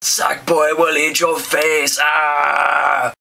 Sackboy will eat your face! Ah!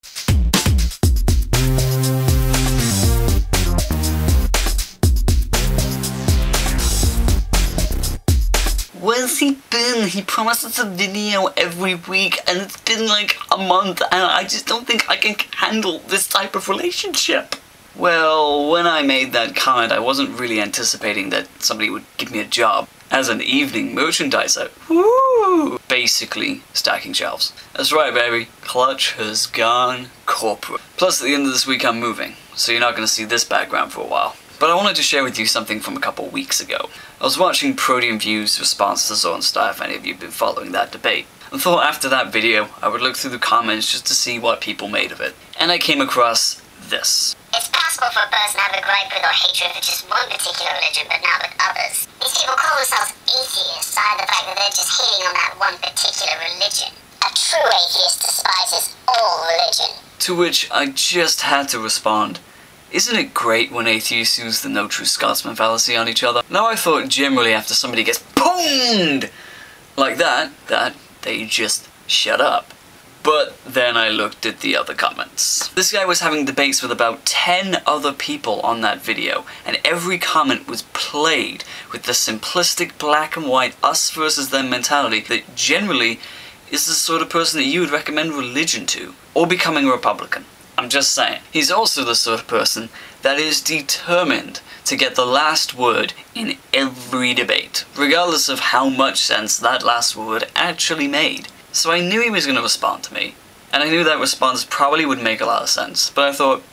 Where's he been? He promises a video every week and it's been like a month and I just don't think I can handle this type of relationship. Well, when I made that comment, I wasn't really anticipating that somebody would give me a job as an evening merchandiser. Woo! Basically, stacking shelves. That's right, baby. Clutch has gone corporate. Plus, at the end of this week, I'm moving, so you're not going to see this background for a while. But I wanted to share with you something from a couple weeks ago. I was watching Protein View's response to Zornstein, if any of you have been following that debate, and thought after that video, I would look through the comments just to see what people made of it. And I came across this. It's possible for a person to have a gripe with or hatred for just one particular religion, but not with others. These people call themselves atheists, hide the fact that they're just hating on that one particular religion. A true atheist despises all religion. To which I just had to respond, isn't it great when atheists use the No True Scotsman fallacy on each other? Now I thought generally after somebody gets pwned like that they just shut up. But then I looked at the other comments. This guy was having debates with about 10 other people on that video, and every comment was plagued with the simplistic black and white us versus them mentality that generally is the sort of person that you would recommend religion to, or becoming a Republican. I'm just saying. He's also the sort of person that is determined to get the last word in every debate, regardless of how much sense that last word actually made. So I knew he was going to respond to me, and I knew that response probably would make a lot of sense, but I thought,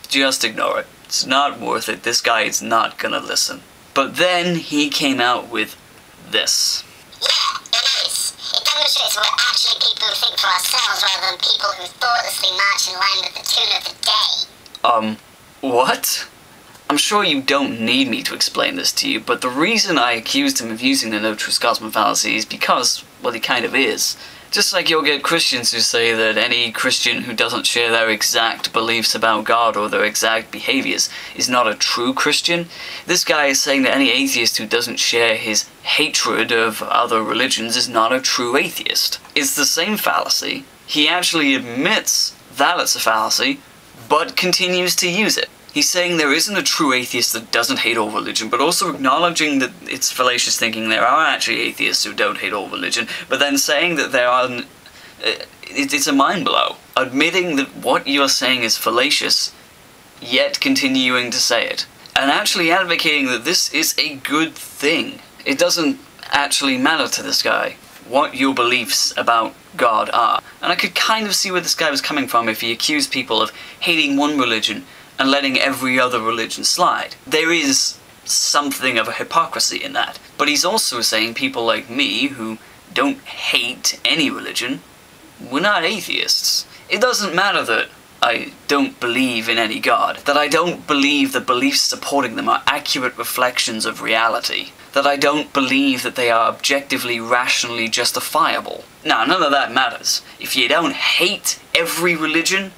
just ignore it. It's not worth it, this guy is not gonna listen. But then he came out with this. Yeah, it is. It demonstrates we're actually people who think for ourselves rather than people who thoughtlessly march in line with the tune of the day. What? I'm sure you don't need me to explain this to you, but the reason I accused him of using the No True Scotsman fallacy is because, well, he kind of is. Just like you'll get Christians who say that any Christian who doesn't share their exact beliefs about God or their exact behaviors is not a true Christian, this guy is saying that any atheist who doesn't share his hatred of other religions is not a true atheist. It's the same fallacy. He actually admits that it's a fallacy, but continues to use it. He's saying there isn't a true atheist that doesn't hate all religion, but also acknowledging that it's fallacious thinking there are actually atheists who don't hate all religion, but then saying that there are... it's a mind blow. Admitting that what you're saying is fallacious, yet continuing to say it. And actually advocating that this is a good thing. It doesn't actually matter to this guy what your beliefs about God are. And I could kind of see where this guy was coming from if he accused people of hating one religion and letting every other religion slide. There is something of a hypocrisy in that. But he's also saying people like me, who don't hate any religion, we're not atheists. It doesn't matter that I don't believe in any God, that I don't believe the beliefs supporting them are accurate reflections of reality, that I don't believe that they are objectively, rationally justifiable. Now, none of that matters. If you don't hate every religion,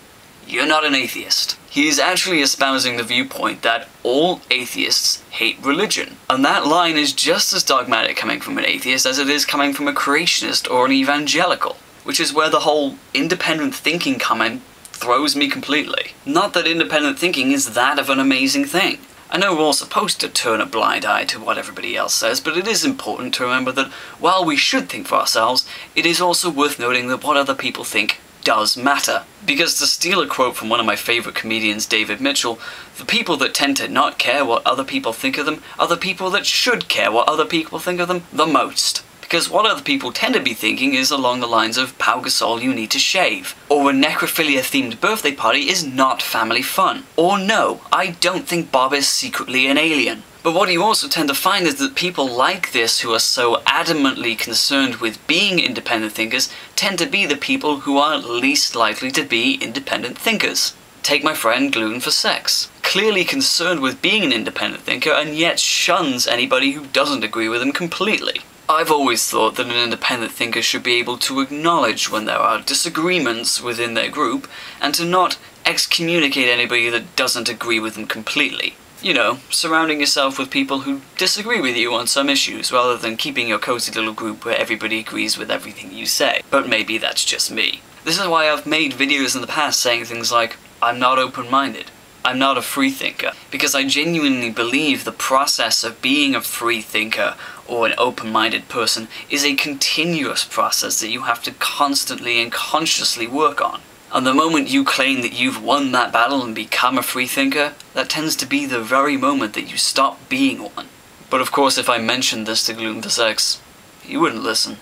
you're not an atheist. He is actually espousing the viewpoint that all atheists hate religion. And that line is just as dogmatic coming from an atheist as it is coming from a creationist or an evangelical, which is where the whole independent thinking comment throws me completely. Not that independent thinking is that of an amazing thing. I know we're all supposed to turn a blind eye to what everybody else says, but it is important to remember that while we should think for ourselves, it is also worth noting that what other people think does matter. Because to steal a quote from one of my favourite comedians, David Mitchell, the people that tend to not care what other people think of them are the people that should care what other people think of them the most. Because what other people tend to be thinking is along the lines of Pau Gasol, you need to shave, or a necrophilia themed birthday party is not family fun, or no, I don't think Bob is secretly an alien. But what you also tend to find is that people like this who are so adamantly concerned with being independent thinkers tend to be the people who are least likely to be independent thinkers. Take my friend GluttonForSex. Clearly concerned with being an independent thinker and yet shuns anybody who doesn't agree with him completely. I've always thought that an independent thinker should be able to acknowledge when there are disagreements within their group and to not excommunicate anybody that doesn't agree with them completely. You know, surrounding yourself with people who disagree with you on some issues, rather than keeping your cozy little group where everybody agrees with everything you say. But maybe that's just me. This is why I've made videos in the past saying things like, I'm not open-minded. I'm not a free thinker. Because I genuinely believe the process of being a free thinker or an open-minded person is a continuous process that you have to constantly and consciously work on. And the moment you claim that you've won that battle and become a free thinker, that tends to be the very moment that you stop being one. But of course, if I mentioned this to GluttonForSex, he wouldn't listen.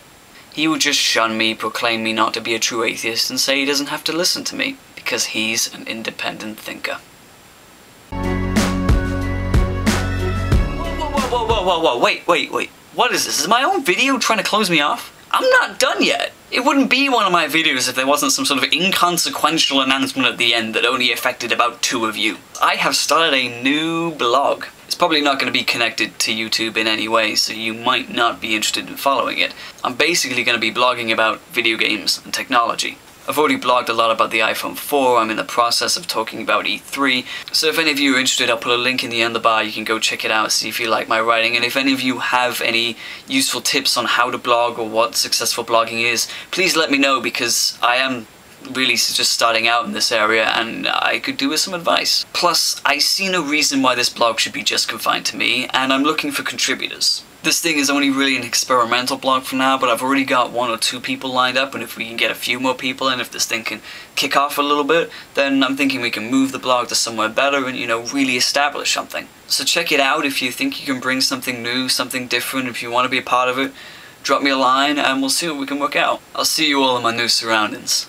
He would just shun me, proclaim me not to be a true atheist, and say he doesn't have to listen to me, because he's an independent thinker. Whoa, wait. What is this? Is my own video trying to close me off? I'm not done yet. It wouldn't be one of my videos if there wasn't some sort of inconsequential announcement at the end that only affected about 2 of you. I have started a new blog. It's probably not going to be connected to YouTube in any way, so you might not be interested in following it. I'm basically going to be blogging about video games and technology. I've already blogged a lot about the iPhone 4, I'm in the process of talking about E3, so if any of you are interested, I'll put a link in the underbar, you can go check it out, see if you like my writing, and if any of you have any useful tips on how to blog or what successful blogging is, please let me know, because I am really just starting out in this area and I could do with some advice. Plus, I see no reason why this blog should be just confined to me, and I'm looking for contributors. This thing is only really an experimental blog for now, but I've already got 1 or 2 people lined up, and if we can get a few more people in, if this thing can kick off a little bit, then I'm thinking we can move the blog to somewhere better and, you know, really establish something. So check it out if you think you can bring something new, something different, if you want to be a part of it. Drop me a line and we'll see what we can work out. I'll see you all in my new surroundings.